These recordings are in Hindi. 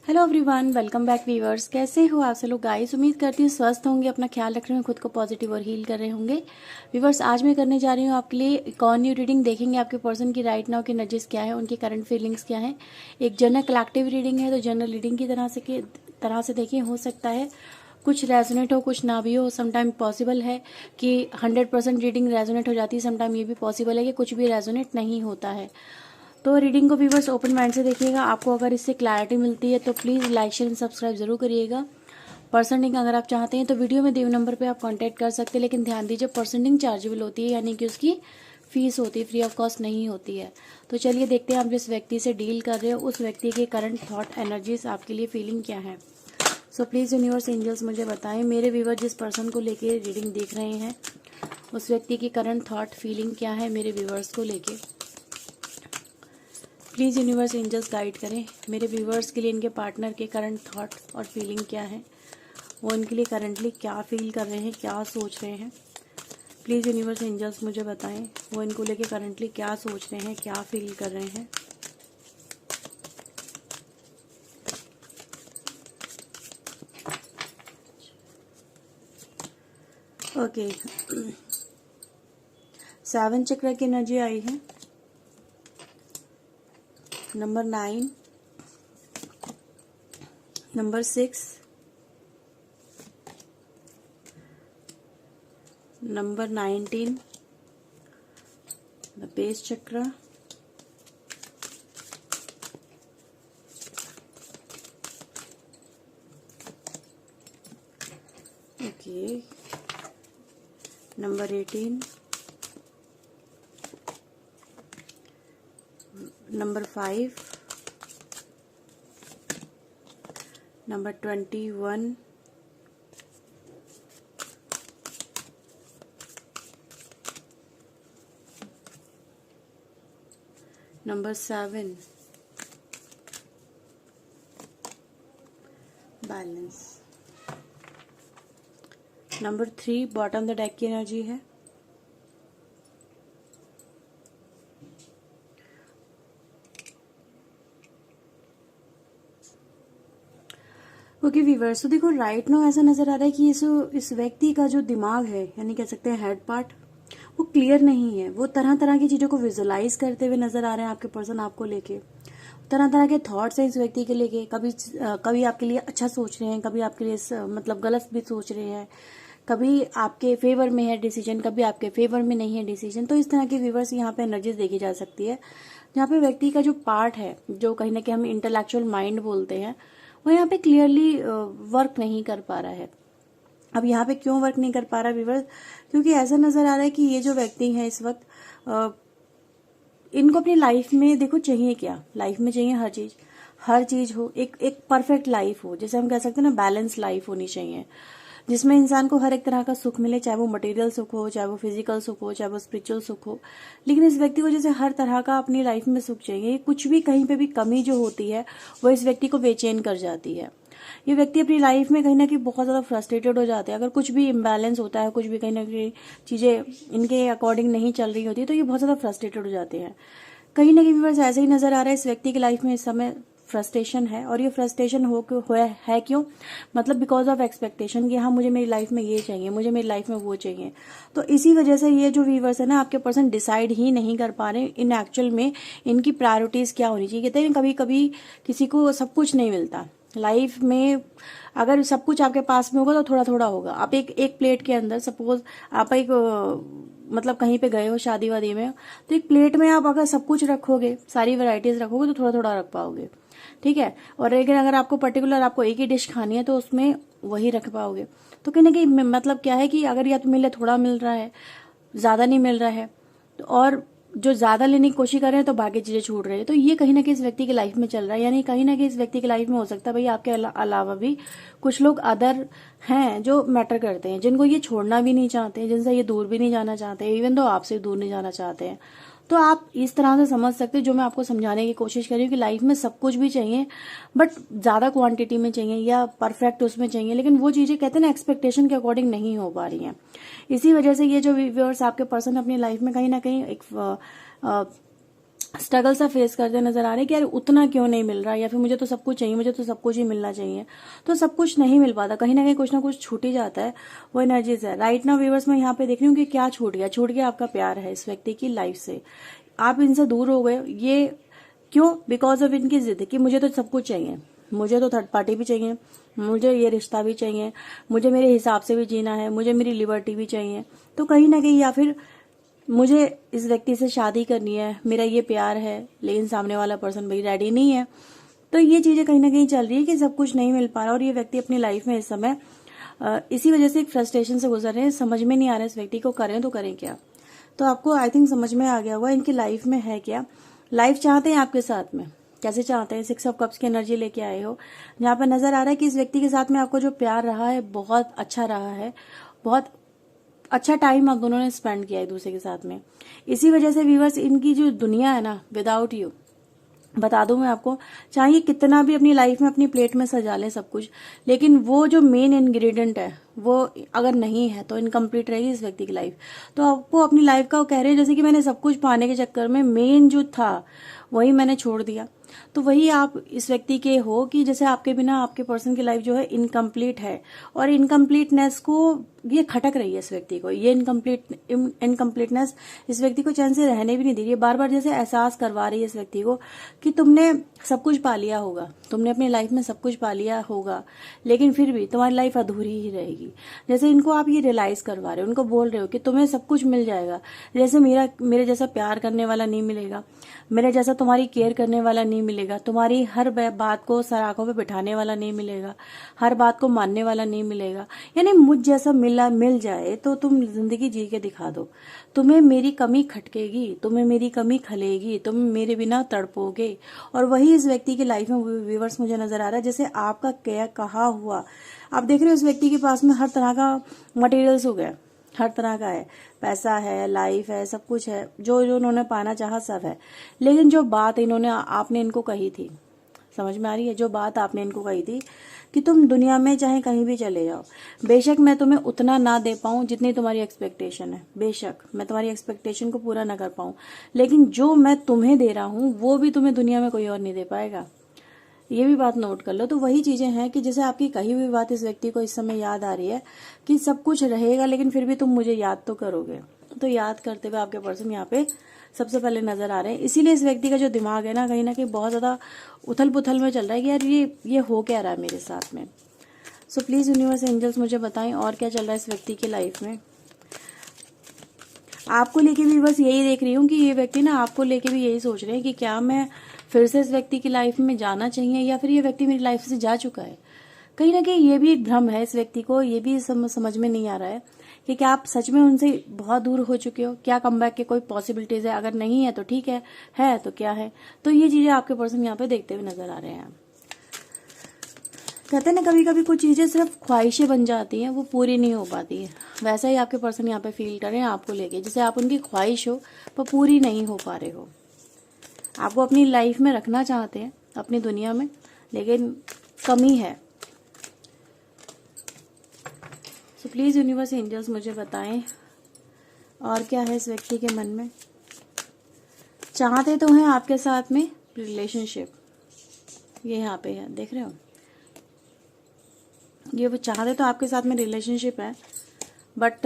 Hello everyone, welcome back viewers. कैसे हो आप सब लोग गाइस? उम्मीद करती हूँ स्वस्थ होंगे, अपना ख्याल रख रहे होंगे, खुद को पॉजिटिव और हील कर रहे होंगे। व्यूअर्स, आज मैं करने जा रही हूँ आपके लिए एक और न्यू रीडिंग। देखेंगे आपके पर्सन की राइट नाउ की एनर्जीज क्या है, उनकी करंट फीलिंग्स क्या है। एक जनरल कलेक्टिव रीडिंग है, तो जनरल रीडिंग की तरह से देखिए, हो सकता है कुछ रेजोनेट हो, कुछ ना भी हो। समटाइम पॉसिबल है कि 100% रीडिंग रेजोनेट हो जाती है, समटाइम ये भी पॉसिबल है कि कुछ भी रेजोनेट नहीं होता है। तो रीडिंग को व्यूवर्स ओपन माइंड से देखिएगा। आपको अगर इससे क्लैरिटी मिलती है तो प्लीज़ लाइक शेयर सब्सक्राइब जरूर करिएगा। पर्सनिंग अगर आप चाहते हैं तो वीडियो में दिए नंबर पे आप कांटेक्ट कर सकते हैं, लेकिन ध्यान दीजिए पर्सनिंग चार्जेबल होती है, यानी कि उसकी फीस होती है, फ्री ऑफ कॉस्ट नहीं होती है। तो चलिए देखते हैं आप जिस व्यक्ति से डील कर रहे हो उस व्यक्ति के करंट थॉट एनर्जीज आपके लिए फीलिंग क्या है। सो प्लीज़ यूनिवर्स एंजल्स मुझे बताएं, मेरे व्यूवर जिस पर्सन को लेके रीडिंग देख रहे हैं उस व्यक्ति की करंट थॉट फीलिंग क्या है मेरे व्यूवर्स को लेके। प्लीज़ यूनिवर्स एंजल्स गाइड करें मेरे व्यूवर्स के लिए, इनके पार्टनर के करंट थॉट और फीलिंग क्या है, वो इनके लिए करंटली क्या फील कर रहे हैं, क्या सोच रहे हैं। प्लीज़ यूनिवर्स एंजल्स मुझे बताएं वो इनको लेके करंटली क्या सोच रहे हैं, क्या फील कर रहे हैं। ओके, 7 चक्र की एनर्जी आई है, number 9, number 6, number 19, the base चक्र, okay, number 18, number 5, number 21, number 7, balance, number 3 bottom the deck की एनर्जी है, ओके व्यूअर्स। तो देखो राइट नाउ ऐसा नजर आ रहा है कि इस व्यक्ति का जो दिमाग है, यानी कह सकते हैं हेड पार्ट, वो क्लियर नहीं है। वो तरह तरह की चीजों को विजुअलाइज करते हुए नजर आ रहे हैं आपके पर्सन आपको लेके। तरह तरह के थॉट्स हैं इस व्यक्ति के लेके। कभी आपके लिए अच्छा सोच रहे हैं, कभी आपके लिए मतलब गलत भी सोच रहे हैं, कभी आपके फेवर में है डिसीजन, कभी आपके फेवर में नहीं है डिसीजन। तो इस तरह की व्यूअर्स यहाँ पे एनर्जीज देखी जा सकती है, जहाँ पे व्यक्ति का जो पार्ट है, जो कहीं ना कहीं हम इंटेलेक्चुअल माइंड बोलते हैं, वो यहाँ पे क्लियरली वर्क नहीं कर पा रहा है। अब यहाँ पे क्यों वर्क नहीं कर पा रहा व्यूअर्स? क्योंकि ऐसा नजर आ रहा है कि ये जो व्यक्ति है इस वक्त इनको अपनी लाइफ में देखो चाहिए क्या, लाइफ में चाहिए हर चीज हो, एक परफेक्ट लाइफ हो, जैसे हम कह सकते हैं ना, बैलेंस लाइफ होनी चाहिए, जिसमें इंसान को हर एक तरह का सुख मिले, चाहे वो मटेरियल सुख हो, चाहे वो फिजिकल सुख हो, चाहे वो स्पिरिचुअल सुख हो। लेकिन इस व्यक्ति को जैसे हर तरह का अपनी लाइफ में सुख चाहिए, कुछ भी कहीं पे भी कमी जो होती है वो इस व्यक्ति को बेचैन कर जाती है। ये व्यक्ति अपनी लाइफ में कहीं ना कहीं बहुत ज्यादा फ्रस्ट्रेटेड हो जाते हैं। अगर कुछ भी इम्बैलेंस होता है, कुछ भी कहीं ना कहीं चीजें इनके अकॉर्डिंग नहीं चल रही होती, तो ये बहुत ज्यादा फ्रस्ट्रेटेड हो जाते हैं। कहीं ना कहीं बस ऐसे ही नजर आ रहा है इस व्यक्ति की लाइफ में इस समय फ्रस्ट्रेशन है। और ये फ्रस्ट्रेशन है क्यों? मतलब बिकॉज ऑफ एक्सपेक्टेशन कि हाँ मुझे मेरी लाइफ में ये चाहिए, मुझे मेरी लाइफ में वो चाहिए। तो इसी वजह से ये जो व्यूवर्स है ना, आपके पर्सन डिसाइड ही नहीं कर पा रहे इन एक्चुअल में इनकी प्रायोरिटीज क्या होनी चाहिए। कहते हैं कभी कभी किसी को सब कुछ नहीं मिलता लाइफ में। अगर सब कुछ आपके पास में होगा तो थोड़ा थोड़ा होगा। आप एक प्लेट के अंदर सपोज आप एक मतलब कहीं पे गए हो शादी वादी में, तो एक प्लेट में आप अगर सब कुछ रखोगे, सारी वैरायटीज रखोगे, तो थोड़ा थोड़ा रख पाओगे, ठीक है। और लेकिन अगर आपको पर्टिकुलर आपको एक ही डिश खानी है तो उसमें वही रख पाओगे। तो कहीं ना कहीं मतलब क्या है कि अगर या तो मिले थोड़ा मिल रहा है, ज्यादा नहीं मिल रहा है, तो और जो ज्यादा लेने की कोशिश कर रहे हैं तो बाकी चीजें छूट रही है। तो ये कहीं ना कहीं इस व्यक्ति की लाइफ में चल रहा है। यानी कहीं ना कहीं इस व्यक्ति की लाइफ में हो सकता है भाई आपके अलावा भी कुछ लोग अदर हैं जो मैटर करते हैं, जिनको ये छोड़ना भी नहीं चाहते, जिनसे ये दूर भी नहीं जाना चाहते, इवन तो आपसे दूर नहीं जाना चाहते हैं। तो आप इस तरह से समझ सकते हैं, जो मैं आपको समझाने की कोशिश कर रही हूँ कि लाइफ में सब कुछ भी चाहिए, बट ज्यादा क्वांटिटी में चाहिए या परफेक्ट उसमें चाहिए, लेकिन वो चीजें कहते हैं ना एक्सपेक्टेशन के अकॉर्डिंग नहीं हो पा रही हैं। इसी वजह से ये जो व्यूअर्स आपके पर्सन अपनी लाइफ में कहीं ना कहीं एक स्ट्रगल सा फेस करते नजर आ रहे हैं कि यार उतना क्यों नहीं मिल रहा, या फिर मुझे तो सब कुछ चाहिए, मुझे तो सब कुछ ही मिलना चाहिए, तो सब कुछ नहीं मिल पाता, कहीं ना कहीं कुछ ना कुछ छूट ही जाता है। वो एनर्जीज है राइट नाउ व्यूअर्स। मैं यहाँ पे देख रही हूँ कि क्या छूट गया, छूट गया आपका प्यार है इस व्यक्ति की लाइफ से। आप इनसे दूर हो गए, ये क्यों? बिकॉज ऑफ इनकी जिद कि मुझे तो सब कुछ चाहिए, मुझे तो थर्ड पार्टी भी चाहिए, मुझे ये रिश्ता भी चाहिए, मुझे मेरे हिसाब से भी जीना है, मुझे मेरी लिबर्टी भी चाहिए। तो कहीं ना कहीं, या फिर मुझे इस व्यक्ति से शादी करनी है, मेरा ये प्यार है, लेकिन सामने वाला पर्सन भाई रेडी नहीं है। तो ये चीजें कहीं ना कहीं चल रही है कि सब कुछ नहीं मिल पा रहा, और ये व्यक्ति अपनी लाइफ में इस समय इसी वजह से एक फ्रस्ट्रेशन से गुजर रहे हैं। समझ में नहीं आ रहा है इस व्यक्ति को करें तो करें क्या। तो आपको आई थिंक समझ में आ गया होगा इनकी लाइफ में है क्या। लाइफ चाहते हैं आपके साथ में, कैसे चाहते हैं? 6 ऑफ कप्स की एनर्जी लेके आए हो, जहां पर नजर आ रहा है कि इस व्यक्ति के साथ में आपको जो प्यार रहा है बहुत अच्छा रहा है, बहुत अच्छा टाइम आप दोनों ने स्पेंड किया एक दूसरे के साथ में। इसी वजह से व्यूअर्स इनकी जो दुनिया है ना, विदाउट यू बता दूं मैं आपको, चाहे कितना भी अपनी लाइफ में अपनी प्लेट में सजा ले सब कुछ, लेकिन वो जो मेन इंग्रेडिएंट है वो अगर नहीं है तो इनकम्प्लीट रहेगी इस व्यक्ति की लाइफ। तो आपको अपनी लाइफ का वो कह रहे हैं जैसे कि मैंने सब कुछ पाने के चक्कर में मेन जो था वही मैंने छोड़ दिया। तो वही आप इस व्यक्ति के हो कि जैसे आपके बिना आपके पर्सन की लाइफ जो है इनकम्प्लीट है, और इनकम्प्लीटनेस को ये खटक रही है इस व्यक्ति को। ये इनकम्प्लीटनेस इस व्यक्ति को चैन से रहने भी नहीं दे रही है, बार बार जैसे एहसास करवा रही है इस व्यक्ति को कि तुमने सब कुछ पा लिया होगा, तुमने अपनी लाइफ में सब कुछ पा लिया होगा, लेकिन फिर भी तुम्हारी लाइफ अधूरी ही रहेगी। जैसे इनको आप ये रियलाइज करवा रहे हो, उनको बोल रहे हो कि तुम्हें सब कुछ मिल जाएगा, जैसे मेरे जैसा प्यार करने वाला नहीं मिलेगा, मेरे जैसा तुम्हारी केयर करने वाला नहीं मिलेगा, तुम्हारी हर बात को सर आंखों पे बिठाने वाला नहीं मिलेगा, हर बात को मानने वाला नहीं मिलेगा। यानी मुझ जैसा मिल जाए तो तुम जिंदगी जी के दिखा दो। तुम्हें मेरी कमी खटकेगी, तुम्हें मेरी कमी खलेगी, तुम मेरे बिना तड़पोगे। और वही इस व्यक्ति की लाइफ में व्यूअर्स मुझे नजर आ रहा है, जैसे आपका क्या कहा हुआ। आप देख रहे हो इस व्यक्ति के पास में हर तरह का मटेरियल्स हो गया, हर तरह का है, पैसा है, लाइफ है, सब कुछ है, जो जो उन्होंने पाना चाहा सब है। लेकिन जो बात आपने इनको कही थी, समझ में आ रही है? जो बात आपने इनको कही थी कि तुम दुनिया में चाहे कहीं भी चले जाओ, बेशक मैं तुम्हें उतना ना दे पाऊं जितनी तुम्हारी एक्सपेक्टेशन है, बेशक मैं तुम्हारी एक्सपेक्टेशन को पूरा ना कर पाऊं, लेकिन जो मैं तुम्हें दे रहा हूं वो भी तुम्हें दुनिया में कोई और नहीं दे पाएगा। ये भी बात नोट कर लो। तो वही चीजें हैं कि जैसे आपकी कही हुई बात इस व्यक्ति को इस समय याद आ रही है कि सब कुछ रहेगा लेकिन फिर भी तुम मुझे याद तो करोगे। तो याद करते हुए आपके पर्सन यहाँ पे सबसे पहले नजर आ रहे हैं। इसीलिए इस व्यक्ति का जो दिमाग है ना कहीं बहुत ज्यादा उथल पुथल में चल रहा है कि यार ये हो क्या रहा है मेरे साथ में। सो प्लीज यूनिवर्स एंजल्स मुझे बताएं और क्या चल रहा है इस व्यक्ति की लाइफ में। आपको लेके भी बस यही देख रही हूँ कि ये व्यक्ति ना आपको लेके भी यही सोच रहे हैं कि क्या मैं फिर से इस व्यक्ति की लाइफ में जाना चाहिए, या फिर ये व्यक्ति मेरी लाइफ से जा चुका है। कहीं ना कहीं ये भी एक भ्रम है इस व्यक्ति को, ये भी समझ में नहीं आ रहा है कि क्या आप सच में उनसे बहुत दूर हो चुके हो, क्या कमबैक के कोई पॉसिबिलिटीज है, अगर नहीं है तो ठीक है तो क्या है। तो ये चीजें आपके पर्सन यहाँ पे देखते हुए नजर आ रहे हैं। कहते हैं ना कभी कभी कुछ चीजें सिर्फ ख्वाहिशें बन जाती हैं, वो पूरी नहीं हो पाती है। वैसा ही आपके पर्सन यहाँ पे फील कर रहे हैं आपको लेके, जैसे आप उनकी ख्वाहिश हो पर पूरी नहीं हो पा रहे हो। आपको अपनी लाइफ में रखना चाहते हैं, अपनी दुनिया में, लेकिन कमी है। सो प्लीज यूनिवर्स एंजल्स मुझे बताएं और क्या है इस व्यक्ति के मन में। चाहते तो हैं आपके साथ में रिलेशनशिप, ये यहाँ पे है, देख रहे हो, ये वो चाहते तो आपके साथ में रिलेशनशिप है, बट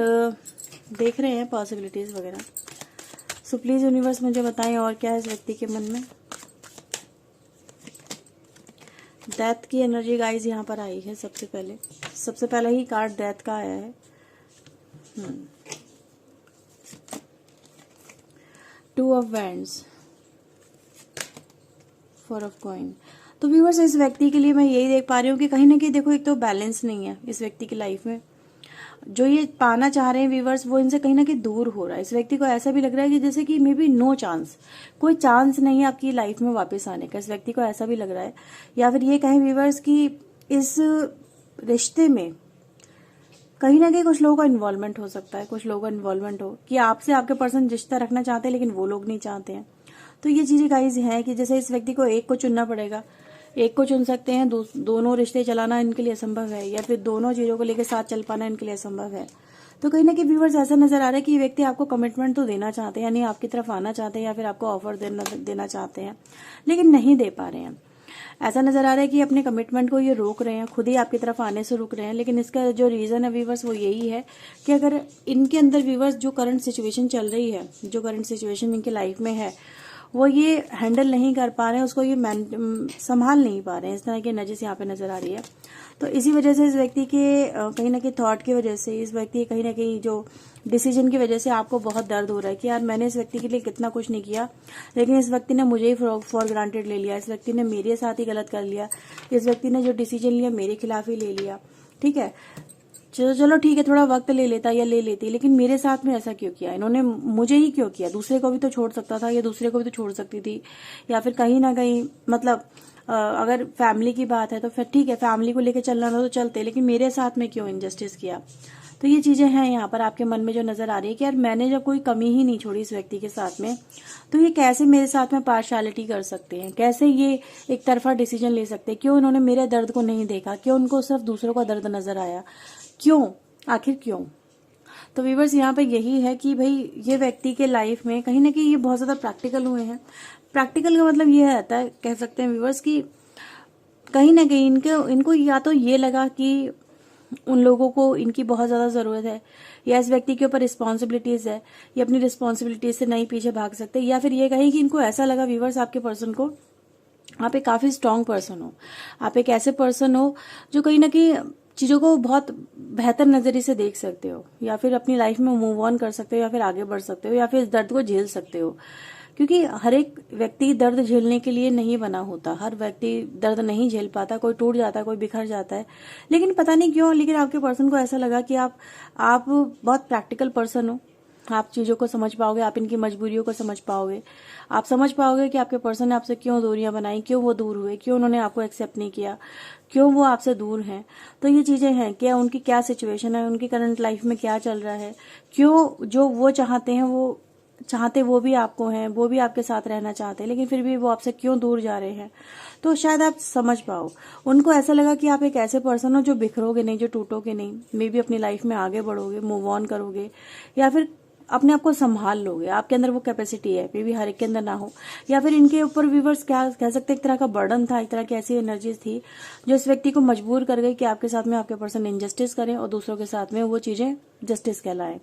देख रहे हैं पॉसिबिलिटीज वगैरह। सो प्लीज यूनिवर्स मुझे बताएं और क्या है इस व्यक्ति के मन में। डेथ की एनर्जी गाइज यहाँ पर आई है। सबसे पहले ही कार्ड डेथ का आया है। 2 ऑफ वैंड्स, 4 ऑफ कॉइन। तो व्यूअर्स इस व्यक्ति के लिए मैं यही देख पा रही हूँ कि कहीं ना कहीं देखो एक तो बैलेंस नहीं है इस व्यक्ति की लाइफ में। जो ये पाना चाह रहे हैं व्यूअर्स वो इनसे कहीं ना कहीं दूर हो रहा है। इस व्यक्ति को ऐसा भी लग रहा है कि जैसे कि मे बी नो चांस, कोई चांस नहीं है आपकी लाइफ में वापस आने का। इस व्यक्ति को ऐसा भी लग रहा है, या फिर ये कहें व्यूअर्स कि इस रिश्ते में कहीं ना कहीं कुछ लोगों का इन्वॉल्वमेंट हो सकता है, कुछ लोगों का इन्वॉल्वमेंट हो कि आपसे आपके पर्सन रिश्ता रखना चाहते हैं लेकिन वो लोग नहीं चाहते हैं। तो ये चीजें गाइज हैं कि जैसे इस व्यक्ति को एक को चुनना पड़ेगा, एक को चुन सकते हैं, दोनों रिश्ते चलाना इनके लिए असंभव है, या फिर दोनों चीजों को लेकर साथ चल पाना इनके लिए असंभव है। तो कहीं ना कहीं व्यूवर्स ऐसा नजर आ रहा है कि ये व्यक्ति आपको कमिटमेंट तो देना चाहते हैं, यानी आपकी तरफ आना चाहते हैं या फिर आपको ऑफर देना चाहते हैं, लेकिन नहीं दे पा रहे हैं। ऐसा नजर आ रहा है कि अपने कमिटमेंट को ये रोक रहे हैं, खुद ही आपकी तरफ आने से रुक रहे हैं। लेकिन इसका जो रीजन है व्यूवर्स वो यही है कि अगर इनके अंदर व्यूवर्स जो करंट सिचुएशन चल रही है, जो करंट सिचुएशन इनकी लाइफ में है, वो ये हैंडल नहीं कर पा रहे हैं, उसको ये संभाल नहीं पा रहे हैं। इस तरह की एनर्जी यहाँ पे नजर आ रही है। तो इसी वजह से इस व्यक्ति के कहीं ना कहीं थॉट की वजह से, इस व्यक्ति कहीं ना कहीं जो डिसीजन की वजह से आपको बहुत दर्द हो रहा है कि यार मैंने इस व्यक्ति के लिए कितना कुछ नहीं किया, लेकिन इस व्यक्ति ने मुझे ही फॉर ग्रांटेड ले लिया, इस व्यक्ति ने मेरे साथ ही गलत कर लिया, इस व्यक्ति ने जो डिसीजन लिया मेरे खिलाफ ही ले लिया। ठीक है, चलो ठीक है, थोड़ा वक्त ले लेता या ले लेती, लेकिन मेरे साथ में ऐसा क्यों किया, इन्होंने मुझे ही क्यों किया, दूसरे को भी तो छोड़ सकता था या दूसरे को भी तो छोड़ सकती थी, या फिर कहीं ना कहीं मतलब अगर फैमिली की बात है तो फिर ठीक है, फैमिली को लेकर चलना था तो चलते, लेकिन मेरे साथ में क्यों इनजस्टिस किया। तो ये चीजें हैं यहाँ पर आपके मन में जो नजर आ रही है कि यार मैंने जब कोई कमी ही नहीं छोड़ी इस व्यक्ति के साथ में, तो ये कैसे मेरे साथ में पार्शियलिटी कर सकते हैं, कैसे ये एक तरफा डिसीजन ले सकते हैं, क्यों इन्होंने मेरे दर्द को नहीं देखा, क्यों उनको सिर्फ दूसरों का दर्द नजर आया, क्यों, आखिर क्यों। तो व्यूवर्स यहाँ पे यही है कि भाई ये व्यक्ति के लाइफ में कहीं ना कहीं ये बहुत ज्यादा प्रैक्टिकल हुए हैं। प्रैक्टिकल का मतलब ये रहता है, कह सकते हैं व्यूवर्स, कि कहीं ना कहीं इनको या तो ये लगा कि उन लोगों को इनकी बहुत ज्यादा जरूरत है, या इस व्यक्ति के ऊपर रिस्पॉन्सिबिलिटीज है, ये अपनी रिस्पॉन्सिबिलिटीज से नहीं पीछे भाग सकते, या फिर ये कहें कि इनको ऐसा लगा व्यूवर्स आपके पर्सन को, आप एक काफी स्ट्रांग पर्सन हो, आप एक ऐसे पर्सन हो जो कहीं ना कहीं चीजों को बहुत बेहतर नजरिए से देख सकते हो, या फिर अपनी लाइफ में मूव ऑन कर सकते हो, या फिर आगे बढ़ सकते हो, या फिर इस दर्द को झेल सकते हो। क्योंकि हर एक व्यक्ति दर्द झेलने के लिए नहीं बना होता, हर व्यक्ति दर्द नहीं झेल पाता, कोई टूट जाता है, कोई बिखर जाता है, लेकिन पता नहीं क्यों, लेकिन आपके पर्सन को ऐसा लगा कि आप बहुत प्रैक्टिकल पर्सन हो, आप चीजों को समझ पाओगे, आप इनकी मजबूरियों को समझ पाओगे, आप समझ पाओगे कि आपके पर्सन ने आपसे क्यों दूरियां बनाई, क्यों वो दूर हुए, क्यों उन्होंने आपको एक्सेप्ट नहीं किया, क्यों वो आपसे दूर हैं। तो ये चीजें हैं, क्या उनकी क्या सिचुएशन है, उनकी करंट लाइफ में क्या चल रहा है, क्यों जो वो चाहते हैं वो भी आपको हैं, वो भी आपके साथ रहना चाहते हैं, लेकिन फिर भी वो आपसे क्यों दूर जा रहे हैं। तो शायद आप समझ पाओ, उनको ऐसा लगा कि आप एक ऐसे पर्सन हो जो बिखरोगे नहीं, जो टूटोगे नहीं, मे बी अपनी लाइफ में आगे बढ़ोगे, मूव ऑन करोगे, या फिर अपने आप को संभाल लोगे, आपके अंदर वो कैपेसिटी है, मे बी हर एक के अंदर ना हो, या फिर इनके ऊपर व्यूवर्स क्या कह सकते हैं, एक तरह का बर्डन था, एक तरह की ऐसी एनर्जीज थी जो इस व्यक्ति को मजबूर कर गई कि आपके साथ में आपके पर्सन इनजस्टिस करें और दूसरों के साथ में वो चीजें जस्टिस कहलाए।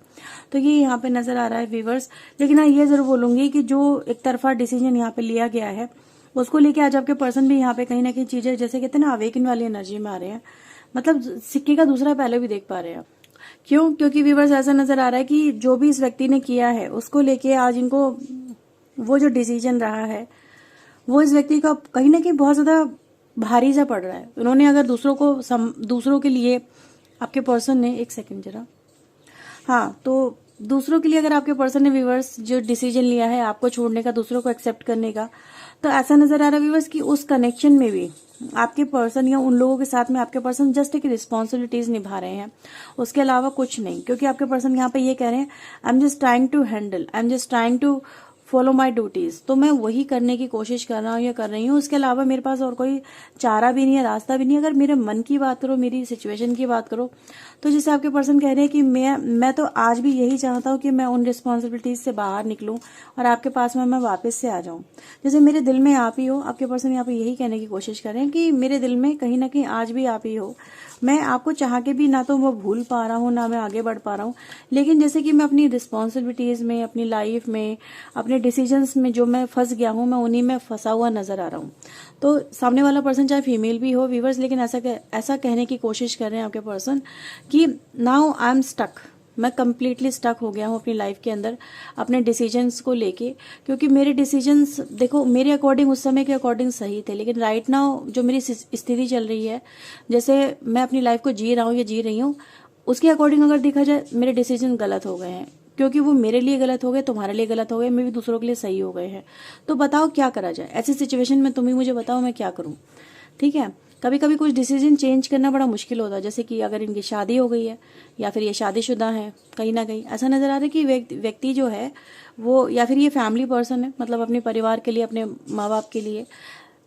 तो ये यहाँ पे नजर आ रहा है व्यूवर्स। लेकिन हाँ, ये जरूर बोलूंगी कि जो एक तरफा डिसीजन यहाँ पे लिया गया है उसको लेके आज आपके पर्सन भी यहाँ पे कहीं ना कहीं चीजें, जैसे कहते हैं ना, अवेकन वाली एनर्जी में आ रहे हैं, मतलब सिक्के का दूसरा पहले भी देख पा रहे हैं। क्यों? क्योंकि व्यूवर्स ऐसा नजर आ रहा है कि जो भी इस व्यक्ति ने किया है उसको लेके आज इनको वो जो डिसीजन रहा है वो इस व्यक्ति का कहीं ना कहीं बहुत ज्यादा भारी सा पड़ रहा है। उन्होंने अगर दूसरों के लिए, आपके पर्सन ने, एक सेकंड जरा, हाँ, तो दूसरों के लिए अगर आपके पर्सन ने व्यूवर्स जो डिसीजन लिया है आपको छोड़ने का, दूसरों को एक्सेप्ट करने का, तो ऐसा नजर आ रहा है व्यूवर्स कि उस कनेक्शन में भी आपके पर्सन या उन लोगों के साथ में आपके पर्सन जस्ट एक रिस्पॉन्सिबिलिटीज निभा रहे हैं, उसके अलावा कुछ नहीं। क्योंकि आपके पर्सन यहाँ पे ये कह रहे हैं, I am just trying to handle, I am just trying to follow my duties, तो मैं वही करने की कोशिश कर रहा हूँ या कर रही हूँ, उसके अलावा मेरे पास और कोई चारा भी नहीं है, रास्ता भी नहीं है। अगर मेरे मन की बात करो, मेरी सिचुएशन की बात करो, तो जैसे आपके पर्सन कह रहे हैं कि मैं तो आज भी यही चाहता हूँ कि मैं उन रिस्पॉन्सिबिलिटीज से बाहर निकलूं और आपके पास में मैं वापस से आ जाऊं। जैसे मेरे दिल में आप ही हो, आपके पर्सन यहाँ पे यही कहने की कोशिश कर रहे हैं कि मेरे दिल में कहीं ना कहीं आज भी आप ही हो, मैं आपको चाह के भी ना तो वो भूल पा रहा हूँ, ना मैं आगे बढ़ पा रहा हूँ, लेकिन जैसे कि मैं अपनी रिस्पॉन्सिबिलिटीज में, अपनी लाइफ में, अपने डिसीजंस में जो मैं फंस गया हूँ, मैं उन्हीं में फंसा हुआ नजर आ रहा हूँ। तो सामने वाला पर्सन चाहे फीमेल भी हो व्यूवर्स, लेकिन ऐसा कहने की कोशिश कर रहे हैं आपके पर्सन कि नाउ आई एम स्टक, मैं कंप्लीटली स्टक हो गया हूँ अपनी लाइफ के अंदर अपने डिसीजंस को लेके। क्योंकि मेरे डिसीजंस देखो मेरे अकॉर्डिंग उस समय के अकॉर्डिंग सही थे, लेकिन राइट नाउ जो मेरी स्थिति चल रही है, जैसे मैं अपनी लाइफ को जी रहा हूँ या जी रही हूँ, उसके अकॉर्डिंग अगर देखा जाए मेरे डिसीजन गलत हो गए हैं। क्योंकि वो मेरे लिए गलत हो गए, तुम्हारे लिए गलत हो गए, मैं भी दूसरों के लिए सही हो गए हैं। तो बताओ क्या करा जाए ऐसी सिचुएशन में, तुम ही मुझे बताओ मैं क्या करूं। ठीक है, कभी कभी कुछ डिसीजन चेंज करना बड़ा मुश्किल होता है, जैसे कि अगर इनकी शादी हो गई है या फिर ये शादीशुदा है, कहीं ना कहीं ऐसा नजर आ रहा है कि व्यक्ति जो है वो, या फिर ये फैमिली पर्सन है, मतलब अपने परिवार के लिए, अपने माँ बाप के लिए।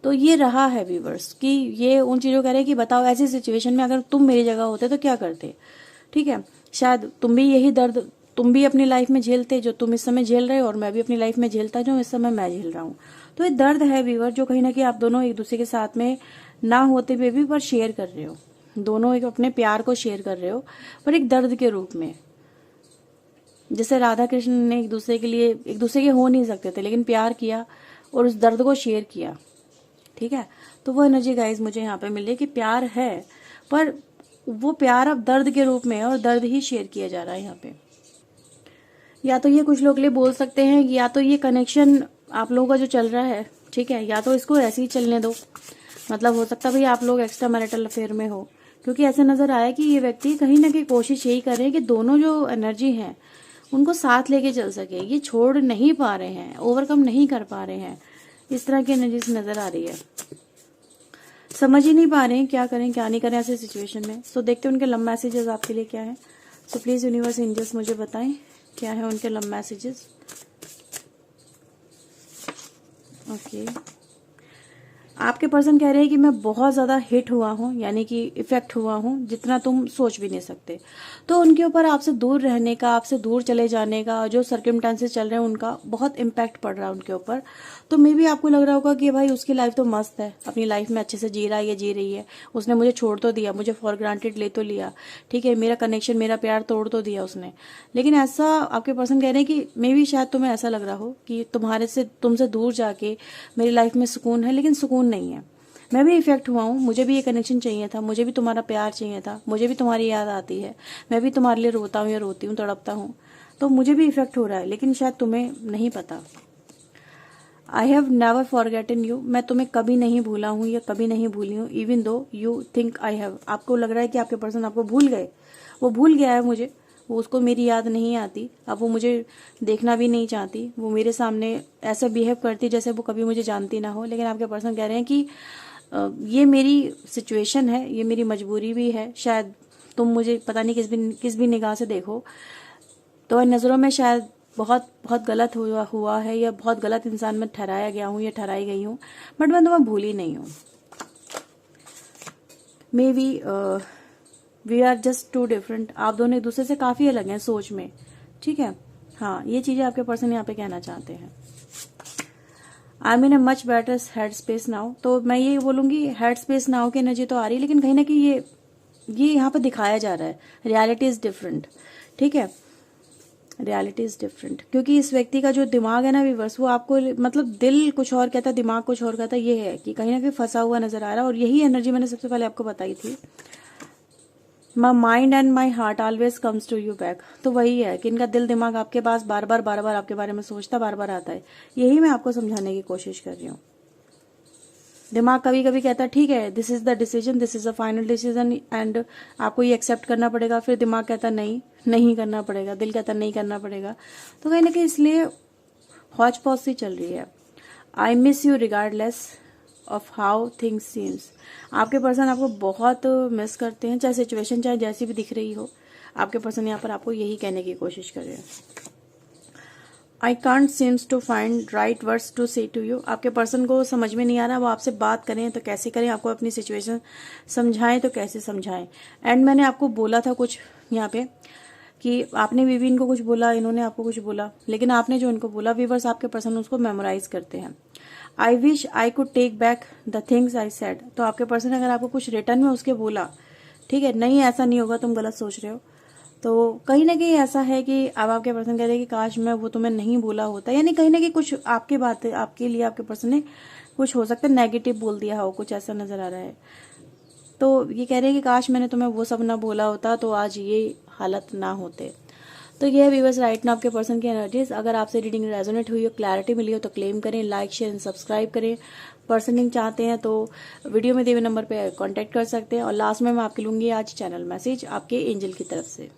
तो ये रहा है व्यूवर्स कि ये उन चीजों कह रहे हैं कि बताओ ऐसी सिचुएशन में अगर तुम मेरी जगह होते तो क्या करते। ठीक है, शायद तुम भी अपनी लाइफ में झेलते जो तुम इस समय झेल रहे हो, और मैं भी अपनी लाइफ में झेलता जो इस समय मैं झेल रहा हूँ। तो ये दर्द है व्यूअर, जो कहीं ना कहीं आप दोनों एक दूसरे के साथ में ना होते हुए भी पर शेयर कर रहे हो। दोनों एक अपने प्यार को शेयर कर रहे हो, पर एक दर्द के रूप में। जैसे राधा कृष्ण ने एक दूसरे के हो नहीं सकते थे, लेकिन प्यार किया और उस दर्द को शेयर किया। ठीक है, तो वो एनर्जी गाइज मुझे यहाँ पे मिली कि प्यार है, पर वो प्यार अब दर्द के रूप में है, और दर्द ही शेयर किया जा रहा है यहाँ पे। या तो ये कुछ लोग के लिए बोल सकते हैं, या तो ये कनेक्शन आप लोगों का जो चल रहा है, ठीक है, या तो इसको ऐसे ही चलने दो। मतलब हो सकता है भाई आप लोग एक्स्ट्रा मैरिटल अफेयर में हो, क्योंकि ऐसे नजर आया कि ये व्यक्ति कहीं ना कहीं कोशिश यही कर रहे हैं कि दोनों जो एनर्जी है उनको साथ लेके चल सके। ये छोड़ नहीं पा रहे हैं, ओवरकम नहीं कर पा रहे हैं, इस तरह की एनर्जी से नजर आ रही है। समझ ही नहीं पा रहे हैं क्या करें क्या नहीं करें ऐसे सिचुएशन में। सो देखते हैं उनके लव मैसेजेस आपके लिए क्या है। सो प्लीज यूनिवर्स एंजल्स मुझे बताएं क्या है उनके लव मैसेजेस। ओके, आपके पर्सन कह रहे हैं कि मैं बहुत ज्यादा हिट हुआ हूं, यानी कि इफेक्ट हुआ हूं जितना तुम सोच भी नहीं सकते। तो उनके ऊपर आपसे दूर रहने का, आपसे दूर चले जाने का, जो सर्कमस्टेंसेस चल रहे हैं उनका बहुत इम्पैक्ट पड़ रहा है उनके ऊपर। तो मे भी आपको लग रहा होगा कि भाई उसकी लाइफ तो मस्त है, अपनी लाइफ में अच्छे से जी रहा है या जी रही है, उसने मुझे छोड़ तो दिया, मुझे फॉर ग्रांटेड ले तो लिया, ठीक है, मेरा कनेक्शन मेरा प्यार तोड़ तो दिया उसने। लेकिन ऐसा आपके पर्सन कह रहे हैं कि मे भी शायद तुम्हें ऐसा लग रहा हो कि तुमसे दूर जाके मेरी लाइफ में सुकून है, लेकिन सुकून नहीं है। मैं भी इफेक्ट हुआ हूँ, मुझे भी ये कनेक्शन चाहिए था, मुझे भी तुम्हारा प्यार चाहिए था, मुझे भी तुम्हारी याद आती है, मैं भी तुम्हारे लिए रोता हूँ या रोती हूँ, तड़पता हूँ, तो मुझे भी इफेक्ट हो रहा है, लेकिन शायद तुम्हें नहीं पता। I have never forgotten you, मैं तुम्हें कभी नहीं भूला हूँ या कभी नहीं भूली हूँ। Even though you think I have, आपको लग रहा है कि आपके पर्सन आपको भूल गए, वो भूल गया है मुझे, वो उसको मेरी याद नहीं आती, अब वो मुझे देखना भी नहीं चाहती, वो मेरे सामने ऐसा बिहेव करती जैसे वो कभी मुझे जानती ना हो। लेकिन आपके पर्सन कह रहे हैं कि ये मेरी सिचुएशन है, ये मेरी मजबूरी भी है, शायद तुम मुझे पता नहीं किस भी निगाह से देखो, तो इन नजरों में शायद बहुत बहुत गलत हुआ है, या बहुत गलत इंसान में ठहराया गया हूँ या ठहराई गई हूँ, बट मैं तुम्हें भूली नहीं हूँ। Maybe we are just too different, आप दोनों एक दूसरे से काफी अलग हैं सोच में, ठीक है। हाँ, ये चीजें आपके पर्सन यहाँ पे कहना चाहते हैं। I mean a much better head space now, तो मैं ये बोलूंगी हेड स्पेस नाउ की एनर्जी तो आ रही है, लेकिन कहीं ना कहीं ये यहाँ पे दिखाया जा रहा है, रियलिटी इज डिफरेंट, ठीक है, रियलिटी इज डिफरेंट। क्योंकि इस व्यक्ति का जो दिमाग है ना व्यूअर्स, वो आपको मतलब दिल कुछ और कहता है, दिमाग कुछ और कहता है, ये है कि कहीं ना कहीं फंसा हुआ नजर आ रहा है। और यही एनर्जी मैंने सबसे पहले आपको बताई थी, my mind and my heart always comes to you back. तो वही है कि इनका दिल दिमाग आपके पास बार बार आपके बारे में सोचता, बार बार आता है। यही मैं आपको समझाने की कोशिश कर रही हूँ। दिमाग कभी कभी कहता है ठीक है, this is the decision, this is the final decision, and आपको ये एक्सेप्ट करना पड़ेगा। फिर दिमाग कहता नहीं, नहीं करना पड़ेगा, दिल कहता नहीं करना पड़ेगा। तो कहीं ना कहीं इसलिए हौच पौच सी चल रही है। I miss you regardless of how things seems, आपके पर्सन आपको बहुत मिस करते हैं, चाहे सिचुएशन चाहे जैसी भी दिख रही हो। आपके पर्सन यहाँ पर आपको यही कहने की कोशिश कर रहे हैं। I can't seems to find right words to say to you, आपके पर्सन को समझ में नहीं आ रहा वो आपसे बात करें तो कैसे करें, आपको अपनी सिचुएशन समझाएं तो कैसे समझाएं। एंड मैंने आपको बोला था कुछ यहाँ पे कि आपने भी इनको कुछ बोला, इन्होंने आपको कुछ बोला, लेकिन आपने जो इनको बोला व्यूअर्स, आपके पर्सन उसको मेमोराइज करते हैं। I wish I could take back the things I said, तो आपके पर्सन अगर आपको कुछ रिटर्न में उसके बोला, ठीक है, नहीं ऐसा नहीं होगा, तुम गलत सोच रहे हो, तो कहीं ना कहीं ऐसा है कि अब आपके पर्सन कहते हैं कि काश मैं वो तुम्हें नहीं बोला होता, यानी कहीं ना कहीं कुछ आपकी बात आपके लिए आपके पर्सन ने कुछ हो सकता है नेगेटिव बोल दिया हो, कुछ ऐसा नजर आ रहा है। तो ये कह रहे हैं कि काश मैंने तुम्हें वो सब ना बोला होता तो आज ये हालत ना होते। तो ये है व्यूअर्स राइट ना आपके पर्सन की एनर्जीज। अगर आपसे रीडिंग रेजोनेट हुई हो, क्लैरिटी मिली हो तो क्लेम करें, लाइक शेयर एंड सब्सक्राइब करें। पर्सनिंग चाहते हैं तो वीडियो में दिए हुए नंबर पे कांटेक्ट कर सकते हैं। और लास्ट में मैं आपके लूंगी आज चैनल मैसेज आपके एंजल की तरफ से।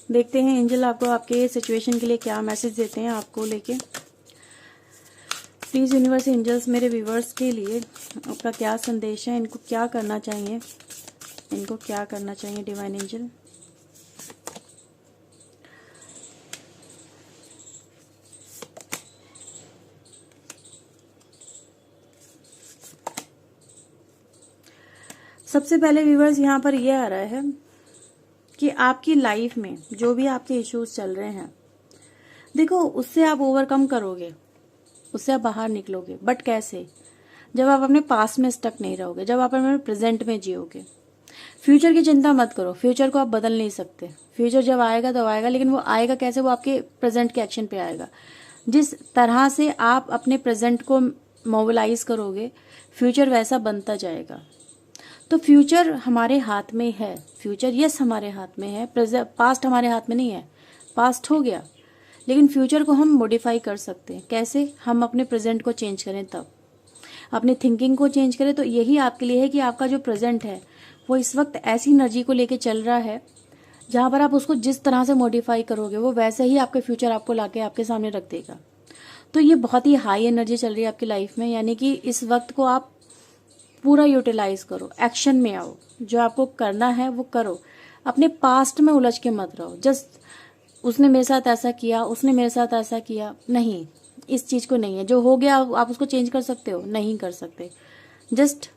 देखते हैं एंजल आपको आपके सिचुएशन के लिए क्या मैसेज देते हैं आपको लेके। प्लीज यूनिवर्स एंजल्स मेरे व्यूवर्स के लिए आपका क्या संदेश है, इनको क्या करना चाहिए, इनको क्या करना चाहिए डिवाइन एंजल। सबसे पहले व्यूवर्स यहाँ पर ये आ रहा है कि आपकी लाइफ में जो भी आपके इश्यूज चल रहे हैं, देखो उससे आप ओवरकम करोगे, उससे आप बाहर निकलोगे, बट कैसे? जब आप अपने पास्ट में स्टक नहीं रहोगे, जब आप अपने प्रेजेंट में जियोगे। फ्यूचर की चिंता मत करो, फ्यूचर को आप बदल नहीं सकते। फ्यूचर जब आएगा तो आएगा, लेकिन वो आएगा कैसे? वो आपके प्रेजेंट के एक्शन पे आएगा। जिस तरह से आप अपने प्रेजेंट को मोबिलाइज करोगे, फ्यूचर वैसा बनता जाएगा। तो फ्यूचर हमारे हाथ में है, फ्यूचर यस हमारे हाथ में है, पास्ट हमारे हाथ में नहीं है। पास्ट हो गया, लेकिन फ्यूचर को हम मॉडिफाई कर सकते हैं। कैसे? हम अपने प्रेजेंट को चेंज करें, तब अपनी थिंकिंग को चेंज करें। तो यही आपके लिए है कि आपका जो प्रेजेंट है वो इस वक्त ऐसी एनर्जी को लेके चल रहा है जहां पर आप उसको जिस तरह से मॉडिफाई करोगे वो वैसे ही आपके फ्यूचर आपको लाके आपके सामने रख देगा। तो ये बहुत ही हाई एनर्जी चल रही है आपकी लाइफ में, यानी कि इस वक्त को आप पूरा यूटिलाइज करो, एक्शन में आओ, जो आपको करना है वो करो। अपने पास्ट में उलझ के मत रहो, जस्ट उसने मेरे साथ ऐसा किया, उसने मेरे साथ ऐसा किया, नहीं, इस चीज को नहीं है। जो हो गया आप उसको चेंज कर सकते हो? नहीं कर सकते। जस्ट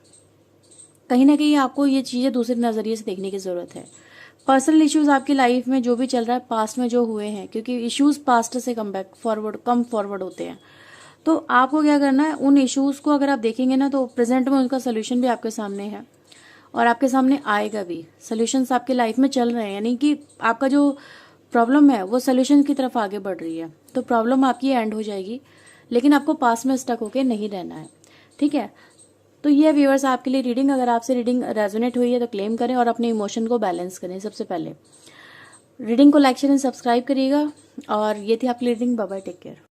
कहीं ना कहीं आपको ये चीजें दूसरे नजरिए से देखने की जरूरत है। पर्सनल इश्यूज आपकी लाइफ में जो भी चल रहा है, पास्ट में जो हुए हैं, क्योंकि इश्यूज पास्ट से कम फॉरवर्ड होते हैं। तो आपको क्या करना है, उन इश्यूज को अगर आप देखेंगे ना, तो प्रेजेंट में उनका सोल्यूशन भी आपके सामने है और आपके सामने आएगा भी। सोल्यूशंस आपके लाइफ में चल रहे हैं, यानी कि आपका जो प्रॉब्लम है वो सोल्यूशन की तरफ आगे बढ़ रही है। तो प्रॉब्लम आपकी एंड हो जाएगी, लेकिन आपको पास में स्टक होके नहीं रहना है। ठीक है? तो ये व्यूअर्स आपके लिए रीडिंग। अगर आपसे रीडिंग रेजोनेट हुई है तो क्लेम करें और अपने इमोशन को बैलेंस करें। सबसे पहले रीडिंग को लाइक शेयर एंड सब्सक्राइब करिएगा। और ये थी आपकी reading. Bye bye, take care.